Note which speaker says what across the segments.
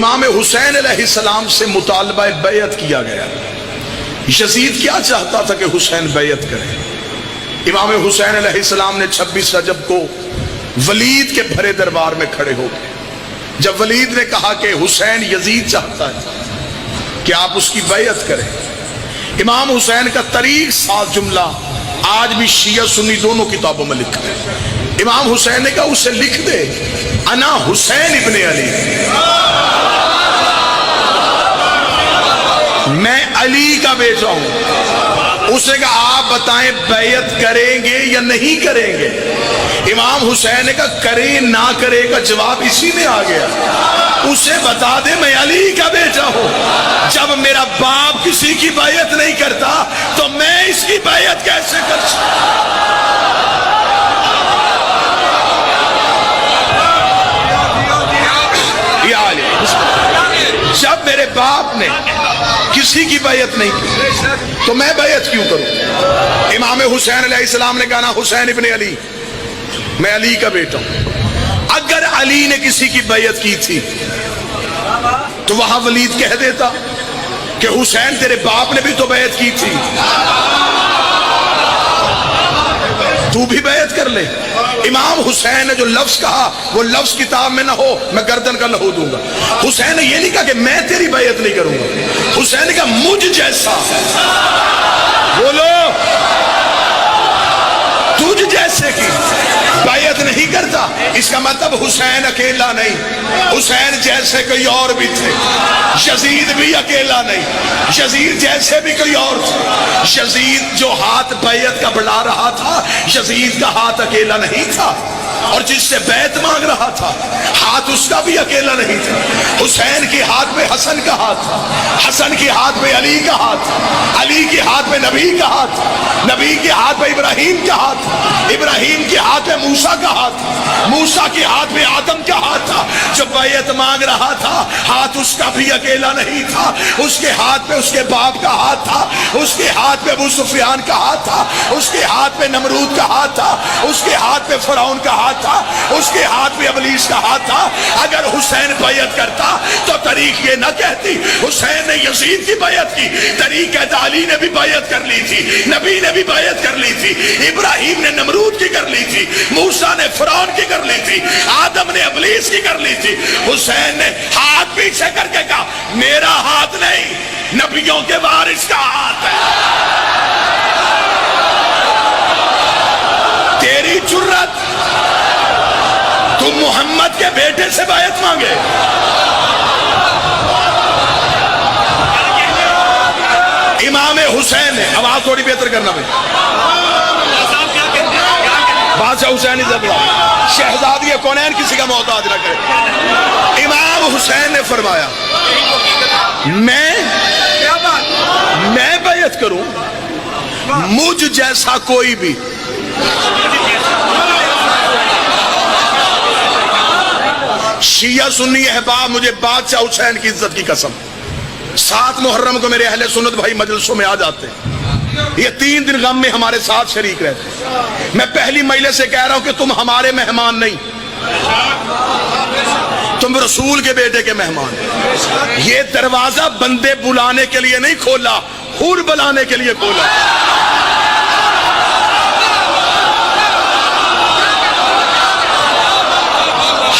Speaker 1: امام حسین علیہ السلام سے مطالبہ بیعت کیا گیا۔ یزید کیا چاہتا تھا کہ حسین بیعت کرے؟ امام حسین علیہ السلام نے 26 رجب کو ولید کے بھرے دربار میں کھڑے ہو گئے۔ جب ولید نے کہا کہ حسین یزید چاہتا ہے کہ آپ اس کی بیعت کریں، امام حسین کا طریق 7 جملہ آج بھی شیعہ سنی دونوں کتابوں میں لکھا ہے۔ امام حسین نے کہا اسے لکھ دے، انا حسین ابن علی، میں علی کا بیٹا ہوں۔ اسے کہا آپ بتائیں بیعت کریں گے یا نہیں کریں گے؟ امام حسین نے کہا کریں نہ کرے کا جواب اسی میں آ گیا، اسے بتا دے میں علی کا بیٹا ہوں۔ جب میرا باپ کسی کی بیعت نہیں کرتا تو میں اس کی بیعت کیسے کر سکتا؟ جب میرے باپ نے کسی کی بیعت نہیں کی تو میں بیعت کیوں کروں؟ امام حسین علیہ السلام نے کہا نا حسین ابن علی، میں علی کا بیٹا ہوں۔ اگر علی نے کسی کی بیعت کی تھی تو وہاں ولید کہہ دیتا کہ حسین تیرے باپ نے بھی تو بیعت کی تھی، تو بھی بیعت کر لے۔ امام حسین نے جو لفظ کہا وہ لفظ کتاب میں نہ ہو میں گردن کا لہو دوں گا۔ حسین نے یہ نہیں کہا کہ میں تیری بیعت نہیں کروں گا، حسین نے کہا مجھ جیسا، بولو تجھ جیسے کی بیعت نہیں کرتا۔ اس کا مطلب حسین اکیلا نہیں، حسین جیسے کوئی اور بھی تھے، یزید بھی اکیلا نہیں، یزید جیسے بھی کوئی اور تھے۔ یزید جو ہاتھ بیعت کا بڑھا رہا تھا، یزید کا ہاتھ اکیلا نہیں تھا، اور جس سے بیعت مانگ رہا تھا ہاتھ اس کا بھی اکیلا نہیں تھا۔ حسین کے ہاتھ میں حسن کا ہاتھ تھا، حسن کے ہاتھ میں علی کا ہاتھ تھا، علی کے ہاتھ میں نبی کا ہاتھ تھا، نبی کے ہاتھ میں ابراہیم کا ہاتھ تھا، ابراہیم کے ہاتھ میں موسیٰ کا ہاتھ تھا، موسیٰ کے ہاتھ میں آدم کا ہاتھ تھا۔ جو بیعت مانگ رہا تھا ہاتھ اس کا بھی اکیلا نہیں تھا، اس کے ہاتھ میں اس کے باپ کا ہاتھ تھا، اس کے ہاتھ میں ابو سفیان کا ہاتھ تھا، اس کے ہاتھ میں نمرود کا ہاتھ تھا، اس کے ہاتھ میں فرعون کا ہاتھ تھا، اس کے ہاتھ میں ابلیس کا ہاتھ تھا۔ اگر حسین بیعت کرتا تو طریق یہ نہ کہتی حسین نے یزید کی بیعت کی، طریق کہتا علی نے بھی بیعت کر لی تھی، نبی نے بھی بیعت کر لی تھی، ابراہیم نے نمرود کی کر لی تھی، موسیٰ نے فرعون کی کر لی تھی، آدم نے ابلیس کی کر لی تھی۔ حسین نے ہاتھ پیچھے کر کے کہا میرا ہاتھ نہیں، نبیوں کے وارث کا ہاتھ ہے۔ تیری جرت تم محمد کے بیٹے سے بیعت مانگے؟ امام حسین نے آواز تھوڑی بہتر کرنا بھائی، بادشاہ حسین شہزادی کونین کسی کا محتاج نہ کرے۔ امام حسین نے فرمایا میں بیعت کروں، مجھ جیسا کوئی بھی شیعہ سنی احباب، مجھے بادشاہ حسین کی عزت کی قسم، 7 محرم کو میرے اہل سنت بھائی مجلسوں میں آ جاتے ہیں، یہ 3 دن غم میں ہمارے ساتھ شریک رہتے ہیں۔ میں پہلی مجلس سے کہہ رہا ہوں کہ تم ہمارے مہمان نہیں، تم رسول کے بیٹے کے مہمان۔ یہ دروازہ بندے بلانے کے لیے نہیں کھولا، حور بلانے کے لیے کھولا۔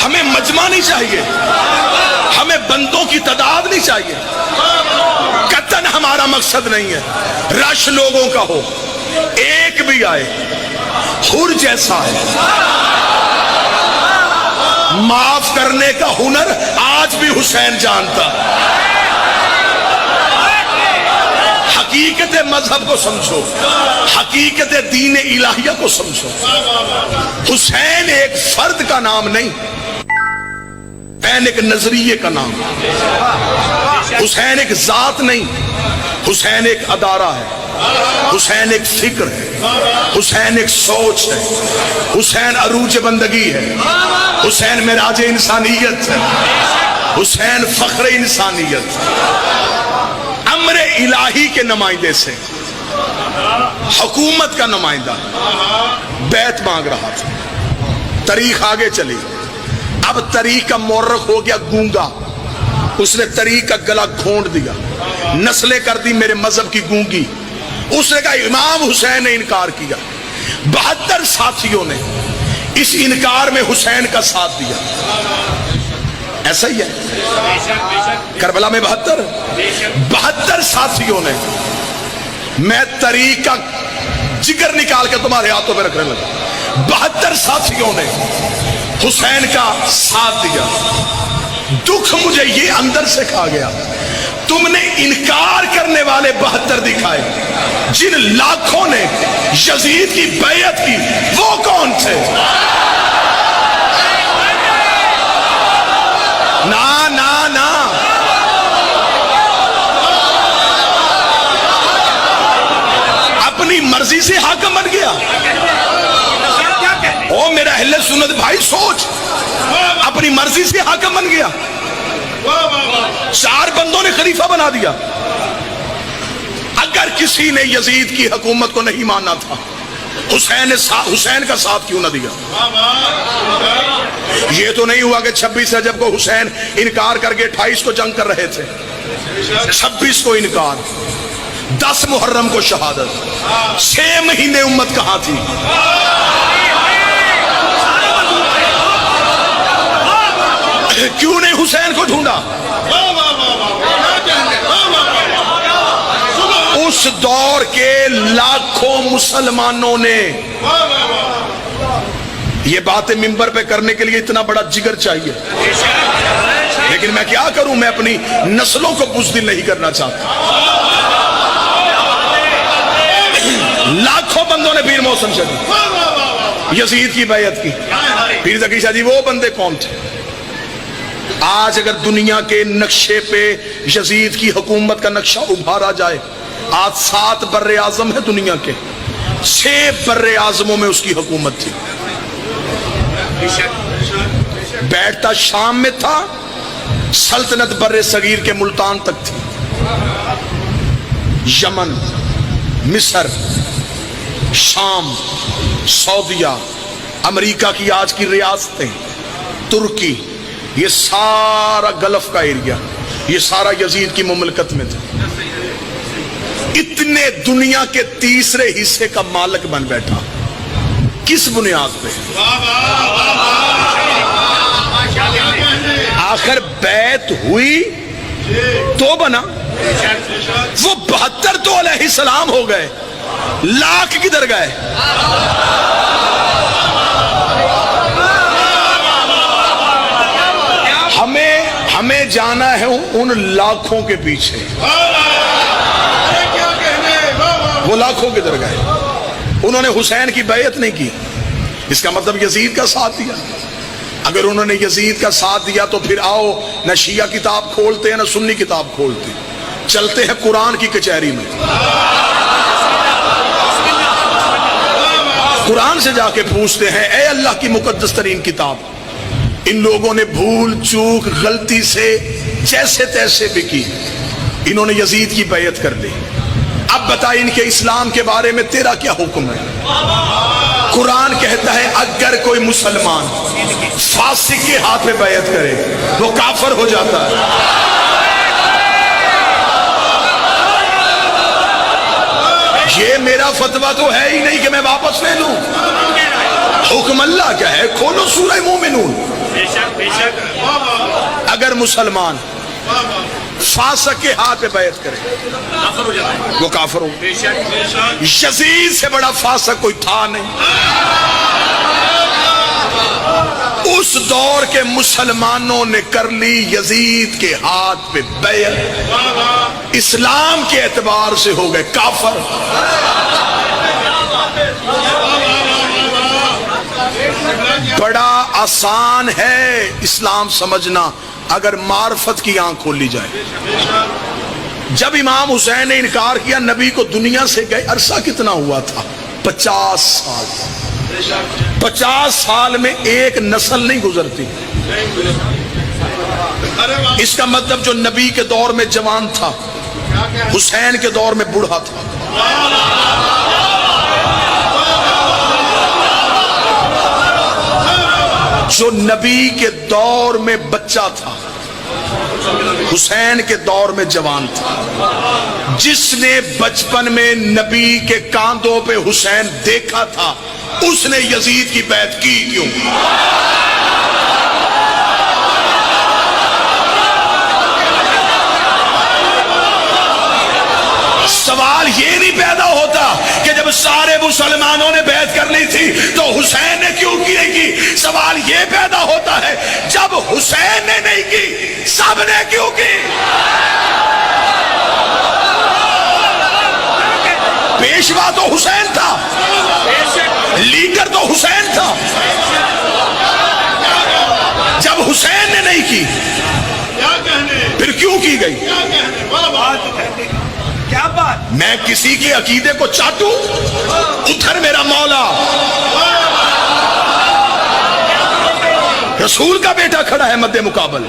Speaker 1: ہمیں مجمع نہیں چاہیے، ہمیں بندوں کی تعداد نہیں چاہیے، قطعاً ہمارا مقصد نہیں ہے رش لوگوں کا ہو، ایک بھی آئے حور جیسا ہے۔ معاف کرنے کا ہنر آج بھی حسین جانتا۔ حقیقت مذہب کو سمجھو، حقیقت دین الہیہ کو سمجھو۔ حسین ایک فرد کا نام نہیں، حسین ایک نظریے کا نام، حسین ایک ذات نہیں، حسین ایک ادارہ ہے، حسین ایک فکر ہے، حسین ایک سوچ ہے، حسین عروج بندگی ہے، حسین معراج انسانیت ہے، حسین فخر انسانیت، امر الہی کے نمائندے سے حکومت کا نمائندہ بیعت مانگ رہا تھا۔ تاریخ آگے چلی، اب طریق کا مورخ ہو گیا گونگا، اس نے طریق کا گلا گھونٹ دیا، نسلیں کر دی میرے مذہب کی گونگی۔ اس نے کہا امام حسین نے انکار کیا، 72 ساتھیوں نے اس انکار میں حسین کا ساتھ دیا۔ ایسا ہی ہے کربلا میں 72 ساتھیوں نے، میں طریق کا جگر نکال کے تمہارے ہاتھوں میں رکھنے لگا، 72 ساتھیوں نے حسین کا ساتھ دیا۔ دکھ مجھے یہ اندر سے کھا گیا، تم نے انکار کرنے والے 72 دکھائے، جن لاکھوں نے یزید کی بیعت کی وہ کون تھے؟ نا نا نا، اپنی مرضی سے حاکم بن گیا۔ او میرا اہل سنت بھائی سوچ، اپنی مرضی سے حاکم بن گیا، 4 بندوں نے خلیفہ بنا دیا۔ اگر کسی نے یزید کی حکومت کو نہیں ماننا تھا، حسین کا ساتھ کیوں نہ دیا؟ یہ تو نہیں ہوا کہ 26 رجب کو حسین انکار کر کے 28 کو جنگ کر رہے تھے، 26 کو انکار، 10 محرم کو شہادت، 6 مہینے امت کہاں تھی؟ کیوں نہیں حسین کو ڈھونڈا؟ اس دور کے لاکھوں مسلمانوں نے، یہ باتیں منبر پہ کرنے کے لیے اتنا بڑا جگر چاہیے، لیکن میں کیا کروں، میں اپنی نسلوں کو بزدل نہیں کرنا چاہتا۔ لاکھوں بندوں نے پیر محسن شاہ یزید کی بیعت کی۔ پیر ذکی شاہ جی وہ بندے کون تھے؟ آج اگر دنیا کے نقشے پہ یزید کی حکومت کا نقشہ ابھارا جائے، آج 7 بر اعظم ہے دنیا کے، 6 بر اعظموں میں اس کی حکومت تھی۔ بیٹھتا شام میں تھا، سلطنت بر صغیر کے ملتان تک تھی، یمن، مصر، شام، سعودیہ، امریکہ کی آج کی ریاستیں، ترکی، یہ سارا گلف کا ایریا، یہ سارا یزید کی مملکت میں تھا۔ اتنے دنیا کے تیسرے حصے کا مالک بن بیٹھا، کس بنیاد پہ؟ آخر بیعت ہوئی تو بنا۔ وہ 72 تو علیہ السلام ہو گئے، لاکھ کدھر گئے؟ ہمیں جانا ہے ان لاکھوں کے پیچھے، وہ لاکھوں کدھر گئے؟ انہوں نے حسین کی بیعت نہیں کی، اس کا مطلب یزید کا ساتھ دیا۔ اگر انہوں نے یزید کا ساتھ دیا تو پھر آؤ نہ شیعہ کتاب کھولتے ہیں نہ سنی کتاب کھولتے، چلتے ہیں قرآن کی کچہری میں، قرآن سے جا کے پوچھتے ہیں، اے اللہ کی مقدس ترین کتاب، ان لوگوں نے بھول چوک غلطی سے جیسے تیسے بھی کی، انہوں نے یزید کی بیعت کر لی، اب بتا ان کے اسلام کے بارے میں تیرا کیا حکم ہے؟ قرآن کہتا ہے اگر کوئی مسلمان فاسق کے ہاتھ میں بیعت کرے وہ کافر ہو جاتا ہے۔ یہ میرا فتویٰ تو ہے ہی نہیں کہ میں واپس لے لوں، حکم اللہ کیا ہے؟ کھولو سورہ مومنون۔ اگر مسلمان فاسق کے ہاتھ پہ بیعت کرے وہ کافر ہو۔ یزید سے بڑا فاسق کوئی تھا نہیں۔ اس دور کے مسلمانوں نے کر لی یزید کے ہاتھ پہ بیعت، اسلام کے اعتبار سے ہو گئے کافر۔ بڑا آسان ہے اسلام سمجھنا اگر معرفت کی آنکھ کھولی جائے۔ جب امام حسین نے انکار کیا، نبی کو دنیا سے گئے عرصہ کتنا ہوا تھا؟ 50 سال۔ 50 سال میں ایک نسل نہیں گزرتی۔ اس کا مطلب جو نبی کے دور میں جوان تھا حسین کے دور میں بوڑھا تھا۔ جو نبی کے دور میں بچہ تھا حسین کے دور میں جوان تھا. جس نے بچپن میں نبی کے کاندھوں پہ حسین دیکھا تھا اس نے یزید کی بیعت کی کیوں؟ سوال یہ نہیں پیدا ہوتا کہ جب سارے مسلمانوں نے بیعت کر لی تھی تو حسین نے کیوں کی نہیں کی. سوال یہ پیدا ہوتا ہے جب حسین نے نہیں کی سب نے کیوں کی. پیشوا تو حسین تھا, لیڈر تو حسین تھا. جب حسین نے نہیں کی پھر کیوں کی گئی؟
Speaker 2: کیا بات؟
Speaker 1: میں کسی کے عقیدے کو چاٹوں؟ ادھر میرا مولا رسول کا بیٹا کھڑا ہے مد مقابل,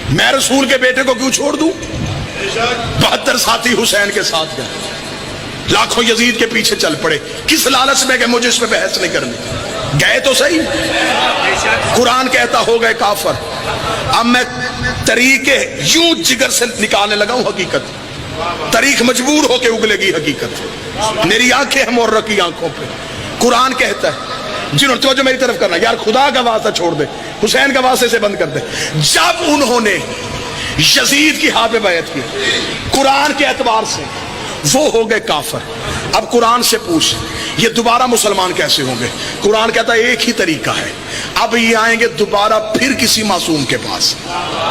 Speaker 1: میں رسول کے بیٹے کو کیوں چھوڑ دوں؟ 72 ساتھی حسین کے ساتھ گئے, لاکھوں یزید کے پیچھے چل پڑے. کس لالچ میں کہ مجھے اس پہ بحث نہیں کرنی؟ گئے تو صحیح. قرآن کہتا ہو گئے کافر. اب میں طریقے یوں جگر سے نکالنے لگا ہوں حقیقت. طریق مجبور ہو کے اگلے گی حقیقت. میری آنکھیں ہیں مور رکھی آنکھوں پہ. قرآن کہتا ہے, جنہوں نے توجہ میری طرف کرنا, یار خدا کا واسطہ چھوڑ دے, حسین کا واسطے سے بند کر دے. جب انہوں نے یزید کی ہاتھ پہ بیعت کی قرآن کے اعتبار سے وہ ہو گئے کافر. اب قرآن سے پوچھ یہ دوبارہ مسلمان کیسے ہوں گے؟ قرآن کہتا ہے ایک ہی طریقہ ہے. اب یہ آئیں گے دوبارہ پھر کسی معصوم کے پاس,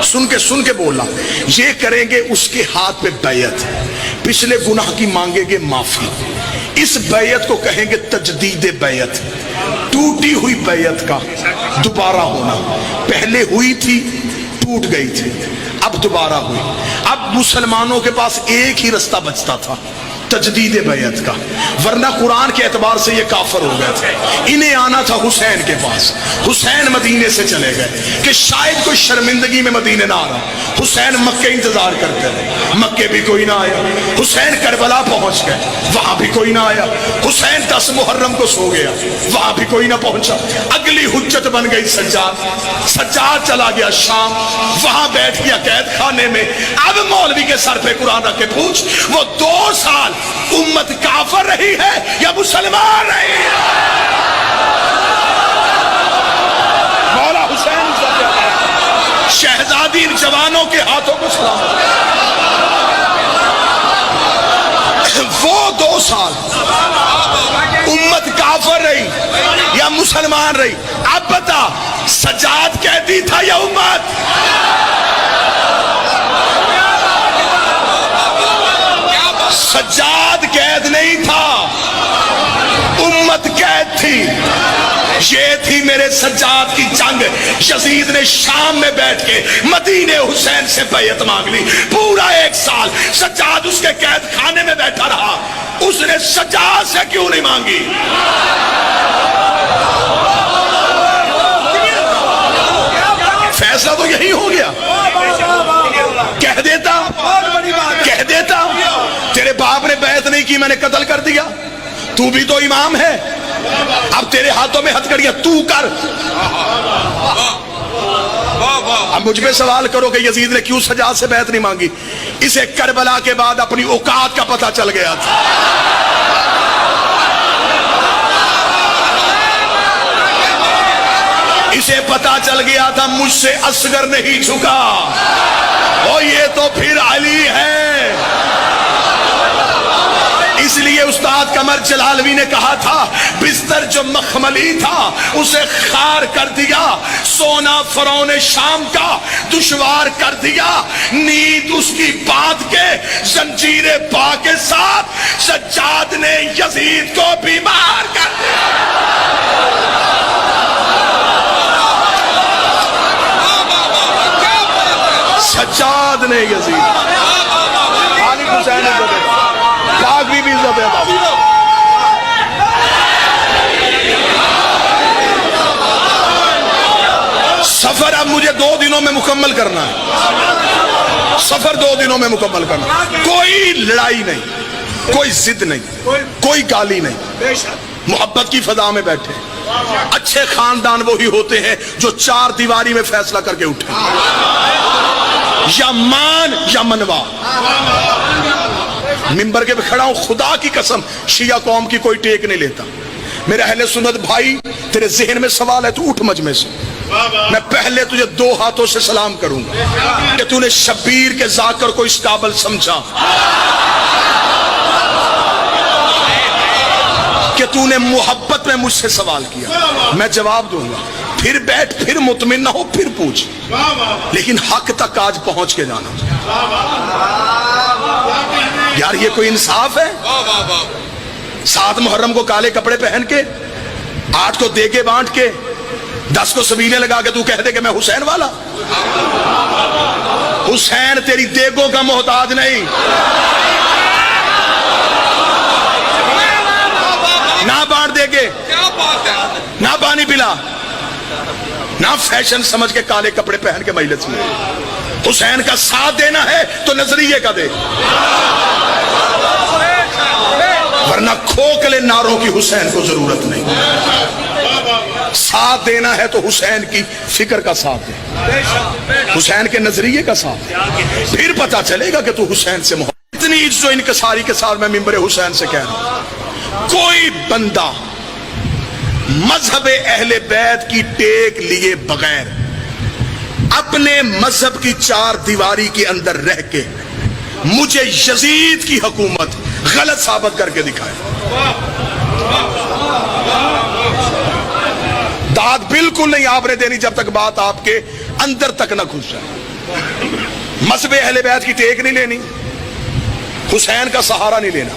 Speaker 1: سن کے بولنا, یہ کریں گے اس کے ہاتھ پہ بیعت, پچھلے گناہ کی مانگیں گے معافی. اس بیعت کو کہیں گے تجدید بیعت, ٹوٹی ہوئی بیعت کا دوبارہ ہونا. پہلے ہوئی تھی ٹوٹ گئی تھی, اب دوبارہ ہوئی. اب مسلمانوں کے پاس ایک ہی رستہ بچتا تھا, تجدید بیعت کا, ورنہ قرآن کے اعتبار سے یہ کافر ہو گئے تھے. انہیں آنا تھا حسین کے پاس. حسین مدینے سے چلے گئے کہ شاید کوئی شرمندگی میں مدینے نہ آ رہا. حسین مکے انتظار کرتے رہے, مکے بھی کوئی نہ آیا. حسین کربلا پہنچ گئے, وہاں بھی کوئی نہ آیا. حسین 10 محرم کو سو گیا, وہاں بھی کوئی نہ پہنچا. اگلی حجت بن گئی سجاد. سجاد چلا گیا شام, وہاں بیٹھ گیا قید خانے میں. اب مولوی کے سر پہ قرآن رکھ کے پوچھ, وہ 2 سال امت کافر رہی ہے یا مسلمان رہی ہے؟ مولا حسین شہزادی ان جوانوں کے ہاتھوں کو سلام. وہ 2 سال امت کافر رہی یا مسلمان رہی؟ اب بتا, سجاد قیدی تھا یا امت؟ سجاد قید نہیں تھا, امت قید تھی. یہ تھی میرے سجاد کی جنگ. یزید نے شام میں بیٹھ کے مدینے حسین سے بیعت مانگ لی. پورا 1 سال سجاد اس کے قید خانے میں بیٹھا رہا. اس نے سجاد سے کیوں نہیں مانگی؟ فیصلہ تو یہی ہو گیا. کہہ دیتا تیرے باپ نے بیعت نہیں کی, میں نے قتل کر دیا. تو بھی تو امام ہے, اب تیرے ہاتھوں میں ہتھکڑیاں, تو کر. اب مجھ پہ سوال کرو کہ یزید نے کیوں سجاد سے بیعت نہیں مانگی؟ اسے کربلا کے بعد اپنی اوقات کا پتہ چل گیا تھا. اسے پتا چل گیا تھا مجھ سے اصغر نہیں جھکا, اور یہ تو پھر علی ہے. اس لیے استاد قمر جلالوی نے کہا تھا, بستر جو مخملی تھا اسے خار کر دیا, سونا فرعون شام کا دشوار کر دیا, نیند اس کی باندھ کے زنجیر پا کے ساتھ سجاد نے یزید کو بیمار کر دیا. سجاد نے یزید, خالد حسین پاک بھی عزت ہے. سفر اب مجھے 2 دنوں میں مکمل کرنا ہے. سفر 2 دنوں میں مکمل کرنا. کوئی لڑائی نہیں, کوئی ضد نہیں, کوئی گالی نہیں, محبت کی فضا میں بیٹھے. اچھے خاندان وہی ہوتے ہیں جو 4 دیواری میں فیصلہ کر کے اٹھے. یا مان یا منوا. ممبر کے پہ کھڑا ہوں, خدا کی قسم شیعہ قوم کی کوئی ٹیک نہیں لیتا. میرے اہل سنت بھائی, تیرے ذہن میں سوال ہے تو اٹھ مجمع سے. میں پہلے تجھے 2 ہاتھوں سے سلام کروں گا کہ تو نے شبیر کے ذاکر کو اس قابل سمجھا کہ تو نے محبت میں مجھ سے سوال کیا. میں جواب دوں گا, پھر بیٹھ, پھر مطمئن نہ ہو, پھر پوچھ, لیکن حق تک آج پہنچ کے جانا. یار یہ کوئی انصاف ہے؟ 7 محرم کو کالے کپڑے پہن کے, 8 کو دیگے بانٹ کے, 10 کو سبیلے لگا کے تو کہہ دے کہ میں حسین والا. حسین تیری دیگوں کا محتاج نہیں. نہ بانٹ دے گے, نہ پانی پلا, نہ فیشن سمجھ کے کالے کپڑے پہن کے مجلس میں. حسین کا ساتھ دینا ہے تو نظریے کا دے, ورنہ کھوکھلے نعروں کی حسین کو ضرورت نہیں. ساتھ دینا ہے تو حسین کی فکر کا ساتھ دے, حسین کے نظریے کا ساتھ دے, پھر پتا چلے گا کہ تو حسین سے محبت. اتنی عزت و انکساری کے ساتھ میں ممبر حسین سے کہہ رہا ہوں, کوئی بندہ مذہب اہل بیت کی ٹیک لیے بغیر اپنے مذہب کی 4 دیواری کے اندر رہ کے مجھے یزید کی حکومت غلط ثابت کر کے دکھائے. داد بالکل نہیں آپ نے دینی جب تک بات آپ کے اندر تک نہ گھس جائے. مذہب اہل بیت کی ٹیک نہیں لینی, حسین کا سہارا نہیں لینا,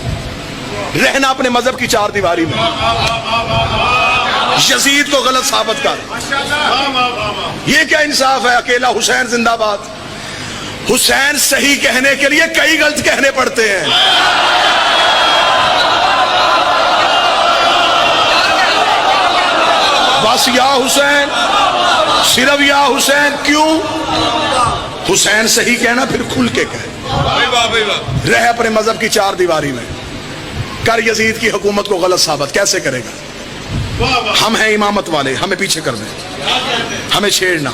Speaker 1: رہنا اپنے مذہب کی 4 دیواری میں. یزید کو غلط ثابت کر, یہ کیا انصاف ہے؟ اکیلا حسین زندہ باد. حسین صحیح کہنے کے لیے کئی غلط کہنے پڑتے ہیں. بس یا حسین, صرف یا حسین. کیوں؟ حسین صحیح کہنا پھر کھل کے کہے, رہ اپنے مذہب کی 4 دیواری میں, کر یزید کی حکومت کو غلط ثابت. کیسے کرے گا؟ ہم ہیں امامت والے, ہمیں پیچھے کر دیں, ہمیں چھیڑنا.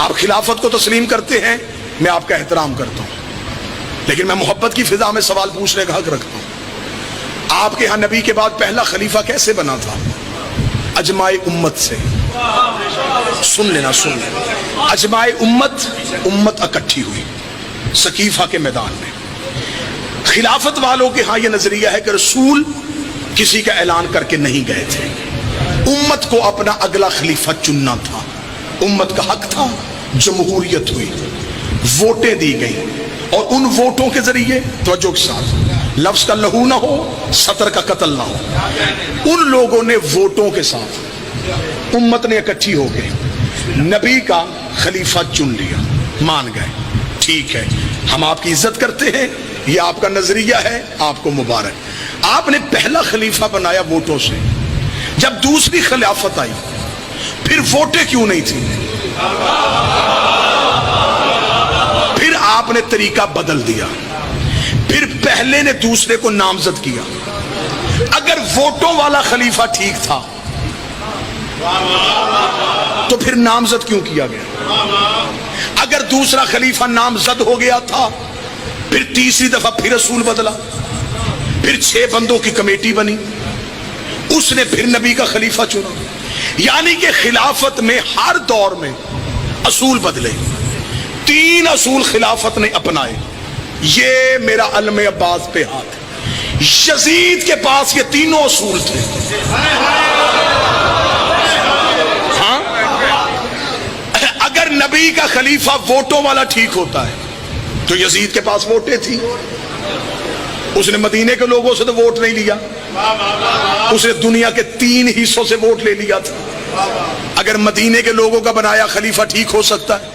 Speaker 1: آپ خلافت کو تسلیم کرتے ہیں, میں آپ کا احترام کرتا ہوں, لیکن میں محبت کی فضا میں سوال پوچھنے کا حق رکھتا ہوں. آپ کے ہاں نبی کے بعد پہلا خلیفہ کیسے بنا تھا؟ اجماع امت سے. سن لینا, سن لینا. اجماع امت اکٹھی ہوئی سقیفہ کے میدان میں. خلافت والوں کے ہاں یہ نظریہ ہے کہ رسول کسی کا اعلان کر کے نہیں گئے تھے, امت کو اپنا اگلا خلیفہ چننا تھا. امت کا حق تھا, جمہوریت ہوئی, ووٹیں دی گئیں, اور ان ووٹوں کے ذریعے, توجہ کے ساتھ, لفظ کا لہو نہ ہو, سطر کا قتل نہ ہو, ان لوگوں نے ووٹوں کے ساتھ امت نے اکٹھی ہو گئی نبی کا خلیفہ چن لیا. مان گئے, ٹھیک ہے, ہم آپ کی عزت کرتے ہیں, یہ آپ کا نظریہ ہے, آپ کو مبارک. آپ نے پہلا خلیفہ بنایا ووٹوں سے. جب دوسری خلافت آئی پھر ووٹیں کیوں نہیں تھی؟ پھر آپ نے طریقہ بدل دیا, پھر پہلے نے دوسرے کو نامزد کیا. اگر ووٹوں والا خلیفہ ٹھیک تھا تو پھر نامزد کیوں کیا گیا؟ اگر دوسرا خلیفہ نامزد ہو گیا تھا, پھر تیسری دفعہ پھر رسول بدلا, پھر 6 بندوں کی کمیٹی بنی, اس نے پھر نبی کا خلیفہ چنا. یعنی کہ خلافت میں ہر دور میں اصول بدلے. 3 اصول خلافت نے اپنائے. یہ میرا علم عباس پہ ہاتھ. یزید کے پاس یہ 3 اصول تھے. ہاں, اگر نبی کا خلیفہ ووٹوں والا ٹھیک ہوتا ہے تو یزید کے پاس ووٹیں تھی. اس نے مدینے کے لوگوں سے تو ووٹ نہیں لیا, اس نے دنیا کے 3 حصوں سے ووٹ لے لیا تھا. اگر مدینے کے لوگوں کا بنایا خلیفہ ٹھیک ہو سکتا ہے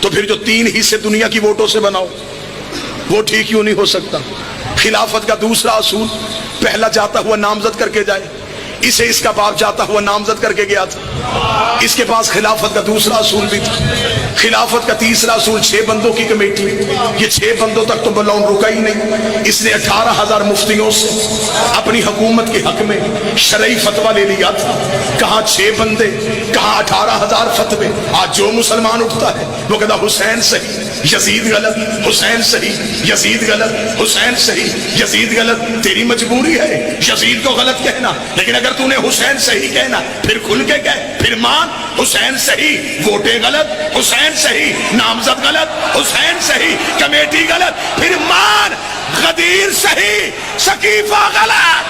Speaker 1: تو پھر جو 3 حصے دنیا کی ووٹوں سے بناؤ وہ ٹھیک کیوں نہیں ہو سکتا؟ خلافت کا دوسرا اصول, پہلا جاتا ہوا نامزد کر کے جائے, اسے اس کا باپ جاتا ہوا نامزد کر کے گیا تھا. اس کے پاس خلافت کا دوسرا اصول بھی تھا. خلافت کا تیسرا اصول 6 بندوں کی کمیٹی. یہ 6 بندوں تک تو بلون رکا ہی نہیں. اس نے 18,000 مفتیوں سے اپنی حکومت کے حق میں شرعی فتویٰ لے لیا تھا. کہاں 6 بندے, کہاں 18,000 فتوے. آج جو مسلمان اٹھتا ہے وہ کہتا حسین صحیح یزید غلط, حسین صحیح یزید غلط, حسین صحیح یزید غلط. تیری مجبوری ہے یزید کو غلط کہنا, لیکن اگر تو نے حسین صحیح کہنا پھر کھل کے کہہ, پھر مان. حسین صحیح ووٹیں غلط, حسین صحیح نامزد غلط, حسین صحیح کمیٹی غلط, پھر مان. غدیر صحیح سقیفہ غلط.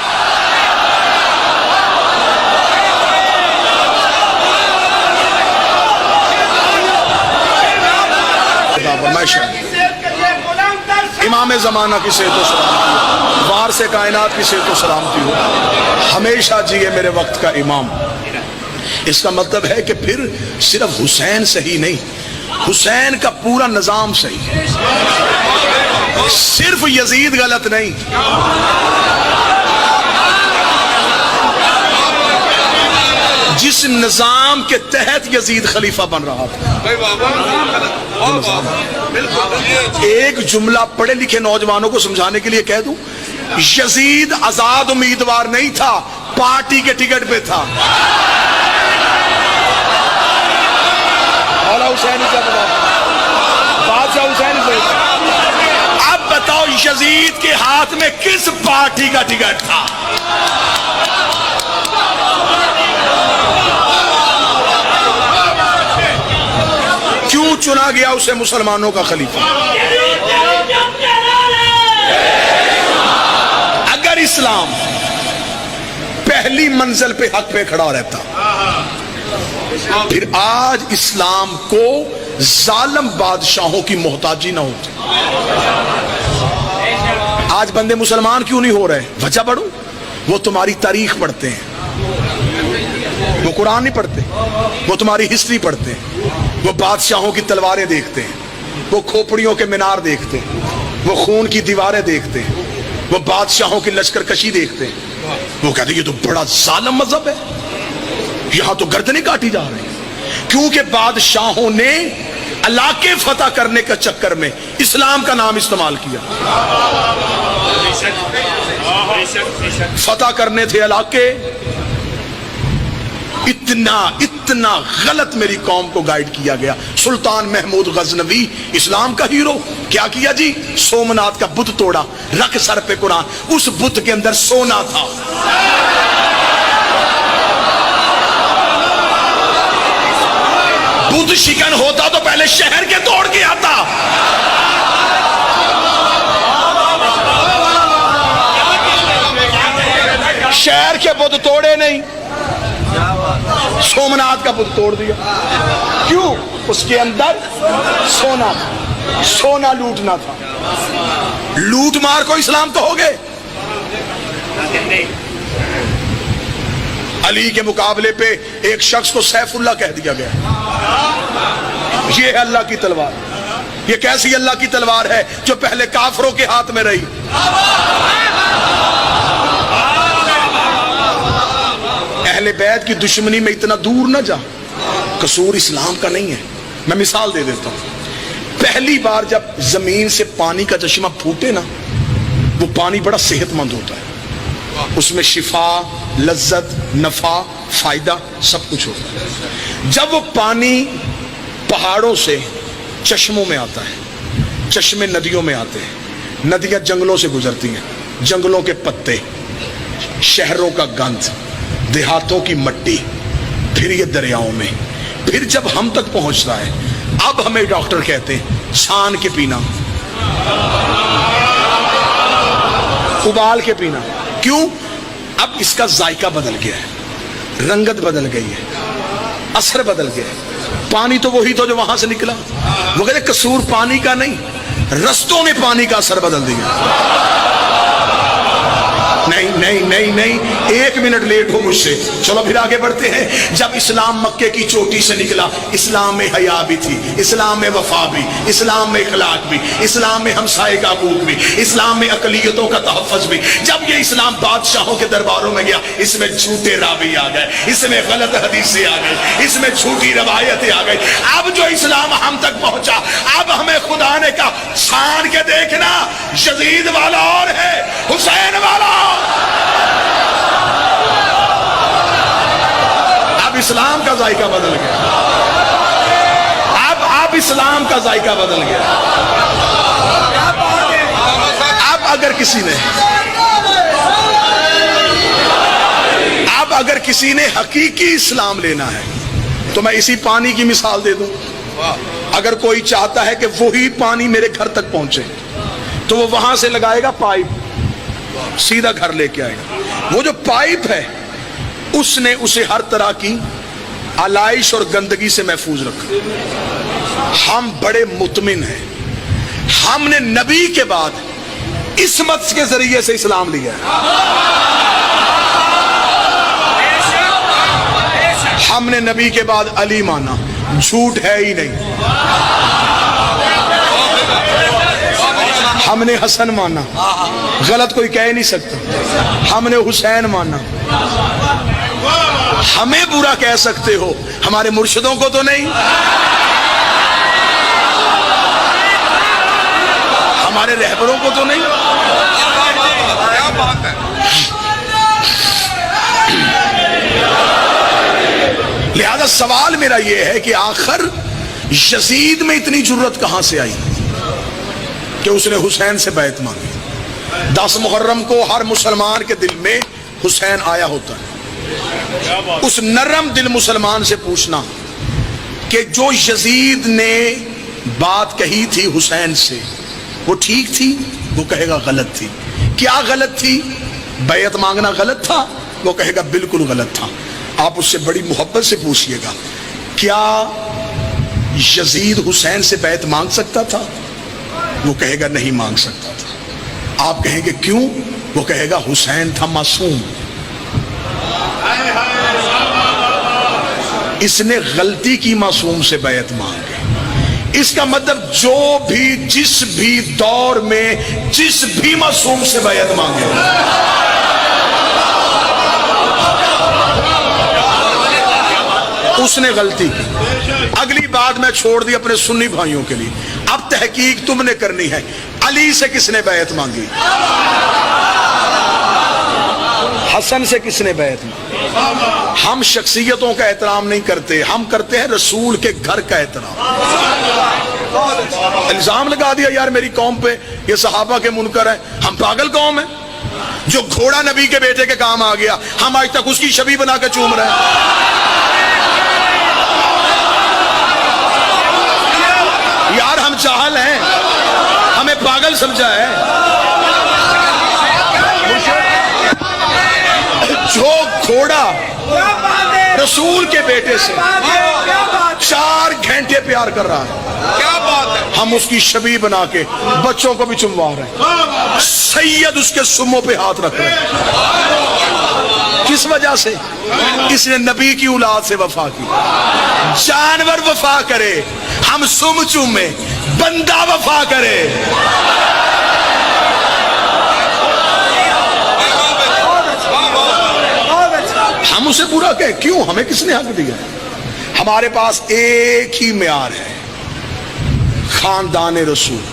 Speaker 1: امام زمانہ کی صحت و سلامتی ہو, وارث کائنات کی صحت و سلامتی ہو, ہمیشہ جیے میرے وقت کا امام. اس کا مطلب ہے کہ پھر صرف حسین صحیح نہیں, حسین کا پورا نظام صحیح, صرف یزید غلط نہیں. جس نظام کے تحت یزید خلیفہ بن رہا تھا. ایک جملہ پڑھے لکھے نوجوانوں کو سمجھانے کے لیے کہہ دوں, یزید آزاد امیدوار نہیں تھا, پارٹی کے ٹکٹ پہ تھا. بادشاہ حسین سے اب بتاؤ یزید کے ہاتھ میں کس پارٹی کا ٹکٹ تھا؟ کیوں چنا گیا اسے مسلمانوں کا خلیفہ؟ اگر اسلام پہلی منزل پہ حق پہ کھڑا رہتا, پھر آج اسلام کو ظالم بادشاہوں کی محتاجی نہ ہوتی. آج بندے مسلمان کیوں نہیں ہو رہے؟ وجہ پڑھوں, وہ تمہاری تاریخ پڑھتے ہیں, وہ قرآن نہیں پڑھتے, وہ تمہاری ہسٹری پڑھتے ہیں, وہ بادشاہوں کی تلواریں دیکھتے ہیں, وہ کھوپڑیوں کے مینار دیکھتے ہیں, وہ خون کی دیواریں دیکھتے ہیں, وہ بادشاہوں کی لشکر کشی دیکھتے ہیں. وہ کہتے ہیں یہ تو بڑا ظالم مذہب ہے, یہاں تو گردنیں کاٹی جا رہی ہیں. کیونکہ بادشاہوں نے علاقے فتح کرنے کا چکر میں اسلام کا نام استعمال کیا. فتح کرنے تھے علاقے. اتنا غلط میری قوم کو گائیڈ کیا گیا. سلطان محمود غزنوی اسلام کا ہیرو, کیا کیا جی؟ سومنات کا بت توڑا, رکھ سر پہ قرآن, اس بت کے اندر سونا تھا. بت شکن ہوتا تو پہلے شہر کے توڑ کے آتا. شہر کے بت توڑے نہیں, سومنات کا بت توڑ دیا. کیوں؟ اس کے اندر سونا تھا, سونا لوٹنا تھا. لوٹ مار کو اسلام تو ہو گئے. علی کے مقابلے پہ ایک شخص کو سیف اللہ کہہ دیا گیا. یہ ہے اللہ کی تلوار. یہ کیسی اللہ کی تلوار ہے جو پہلے کافروں کے ہاتھ میں رہی. اہل بیت کی دشمنی میں اتنا دور نہ جا, قصور اسلام کا نہیں ہے. میں مثال دے دیتا ہوں. پہلی بار جب زمین سے پانی کا چشمہ پھوٹے نا, وہ پانی بڑا صحت مند ہوتا ہے, اس میں شفا, لذت, نفع, فائدہ سب کچھ ہوتا ہے. جب وہ پانی پہاڑوں سے چشموں میں آتا ہے, چشمے ندیوں میں آتے ہیں, ندیاں جنگلوں سے گزرتی ہیں, جنگلوں کے پتے, شہروں کا گند, دیہاتوں کی مٹی, پھر یہ دریاؤں میں, پھر جب ہم تک پہنچتا ہے, اب ہمیں ڈاکٹر کہتے ہیں چھان کے پینا, ابال کے پینا. کیوں؟ اب اس کا ذائقہ بدل گیا ہے, رنگت بدل گئی ہے, اثر بدل گیا ہے. پانی تو وہی تو جو وہاں سے نکلا. وہ کہتے قصور پانی کا نہیں, رستوں نے پانی کا اثر بدل دیا. نہیں, نہیں, 1 منٹ لیٹ ہو مجھ سے. چلو پھر آگے بڑھتے ہیں. جب اسلام مکے کی چوٹی سے نکلا, اسلام میں حیا بھی تھی, اسلام میں وفا بھی, اسلام میں اخلاق بھی, اسلام میں ہمسائے کا حقوق بھی, اسلام میں اقلیتوں کا تحفظ بھی. جب یہ اسلام بادشاہوں کے درباروں میں گیا, اس میں جھوٹے راوی آ گئے, اس میں غلط حدیثیں آ گئی, اس میں جھوٹی روایتیں آ گئی. اب جو اسلام ہم تک پہنچا, اب ہمیں خدا نے کہا چھان کے دیکھنا, یزید والا اور ہے, حسین والا اور. اب اسلام کا ذائقہ بدل گیا, اب اسلام کا ذائقہ بدل گیا. اب اگر کسی نے حقیقی اسلام لینا ہے تو میں اسی پانی کی مثال دے دوں. اگر کوئی چاہتا ہے کہ وہی پانی میرے گھر تک پہنچے تو وہ وہاں سے لگائے گا پائپ, سیدھا گھر لے کے آئے گا. وہ جو پائپ ہے اس نے اسے ہر طرح کی آلائش اور گندگی سے محفوظ رکھا. ہم بڑے مطمئن ہیں, ہم نے نبی کے بعد عصمت کے ذریعے سے اسلام لیا ہے. ہم نے نبی کے بعد علی مانا, جھوٹ ہے ہی نہیں. ہم نے حسن مانا, غلط کوئی کہہ نہیں سکتا. ہم نے حسین مانا. ہمیں برا کہہ سکتے ہو, ہمارے مرشدوں کو تو نہیں, ہمارے رہبروں کو تو نہیں. لہذا سوال میرا یہ ہے کہ آخر یزید میں اتنی جرت کہاں سے آئی کہ اس نے حسین سے بیعت مانگی. 10 محرم کو ہر مسلمان کے دل میں حسین آیا ہوتا ہے. اس نرم دل مسلمان سے پوچھنا کہ جو یزید نے بات کہی تھی حسین سے وہ ٹھیک تھی, وہ کہے گا غلط تھی. کیا غلط تھی؟ بیعت مانگنا غلط تھا, وہ کہے گا بالکل غلط تھا. آپ اس سے بڑی محبت سے پوچھئے گا کیا یزید حسین سے بیعت مانگ سکتا تھا؟ وہ کہے گا نہیں مانگ سکتا تھا. آپ کہیں گے کیوں؟ وہ کہے گا حسین تھا معصوم, اس نے غلطی کی معصوم سے بیعت مانگی. اس کا مطلب جو بھی جس بھی دور میں جس بھی معصوم سے بیعت مانگے اس نے غلطی کی. اگلی بات میں چھوڑ دی اپنے سنی بھائیوں کے لیے. اب تحقیق تم نے کرنی ہے, علی سے کس نے بیعت مانگی, حسن سے کس نے بیعت مانگی. ہم شخصیتوں کا احترام نہیں کرتے, ہم کرتے ہیں رسول کے گھر کا احترام. الزام لگا دیا یار میری قوم پہ یہ صحابہ کے منکر ہیں. ہم پاگل قوم ہیں. جو گھوڑا نبی کے بیٹے کے کام آ گیا ہم آج تک اس کی شبیہ بنا کے چوم رہے ہیں. یار ہم جاہل ہیں, ہمیں پاگل سمجھا ہے. جو گھوڑا رسول کے بیٹے سے 4 گھنٹے پیار کر رہا ہے, کیا بات ہے, ہم اس کی شبیہ بنا کے بچوں کو بھی چموا رہے ہیں. سید اس کے سموں پہ ہاتھ رکھ رہے ہیں. کس وجہ سے؟ اس نے نبی کی اولاد سے وفا کی. جانور وفا کرے ہم سم چومے, بندہ وفا کرے. ہم اسے برا کہے کیوں؟ ہمیں کس نے حق دیا؟ ہمارے پاس ایک ہی معیار ہے, خاندان رسول.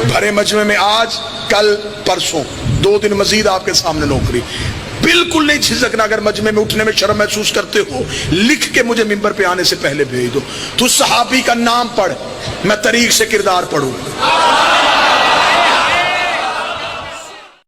Speaker 1: بھرے مجمع میں آج کل پرسوں 2 دن مزید آپ کے سامنے نوکری. بالکل نہیں جھجکنا. اگر مجمع میں اٹھنے میں شرم محسوس کرتے ہو لکھ کے مجھے منبر پہ آنے سے پہلے بھیج دو. تو صحابی کا نام پڑھ, میں طریق سے کردار پڑھوں.